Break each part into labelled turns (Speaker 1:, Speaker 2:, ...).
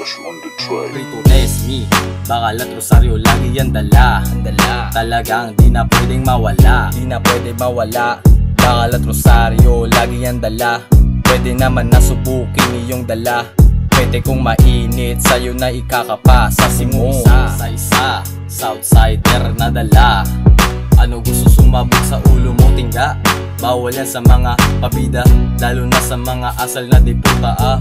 Speaker 1: Josh on the track.
Speaker 2: Rito me, bakal at rosaryo lagi yan dala. Talagang di na pwedeng mawala. Bakal at rosaryo lagi yan dala. Pwede naman nasubukin iyong dala. Pwede kung mainit sa'yo na ikakapa sa simo. Sa isa, Southsider na dala. Ano gusto sumabog sa ulo mo, tingga? Bawal yan sa mga pabida, lalo na sa mga asal na diputa.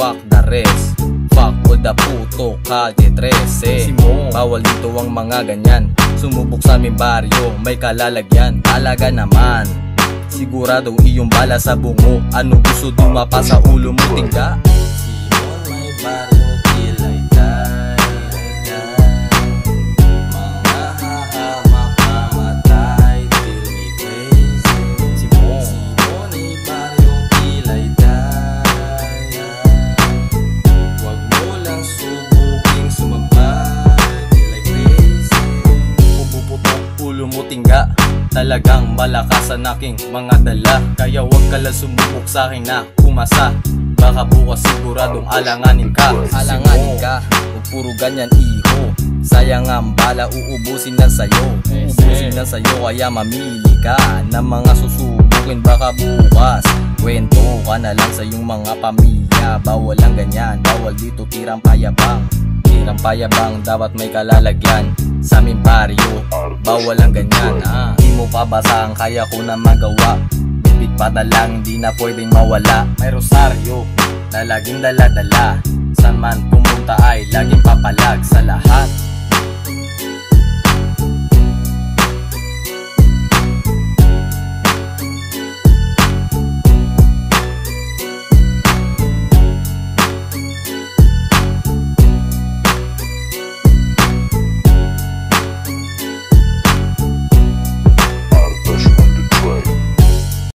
Speaker 2: Fuck the rest, fuck all the puto, Calle 13. Bawal dito ang mga ganyan. Sumubok sa aming baryo, may kalalagyan. Talaga naman, sigurado iyong bala sa bungo. Ano gusto dumapa sa ulo mo, tingga? Simon, may baryo, kilay tayo. Mga hahamak mamatay, till me crazy. Simon, may baryo, kilay tayo. Huwag mo lang subuking sumabay, kilay crazy. Pupuputok ulo mo, tingga. Talagang malakas ang aking mga dala. Kaya wag ka lang sumubok sa'kin na umasa. Baka bukas siguradong alanganin ka. Huwag puro ganyan, iho. Sayang ang bala, uubusin lang sa'yo. Kaya mamili ka ng mga susubukin. Baka bukas kwento ka na lang sa iyong mga pamilya. Bawal lang ganyan, bawal dito tirang payabang. Dapat may kalalagyan. Sa aming baryo, bawal lang ganyan. Di mo pabasang, kaya ko na magawa. Bibig pa na lang, di na pwedeng mawala. May rosaryo na laging dala-dala. Saan man pumunta ay laging papalag. Sa lahat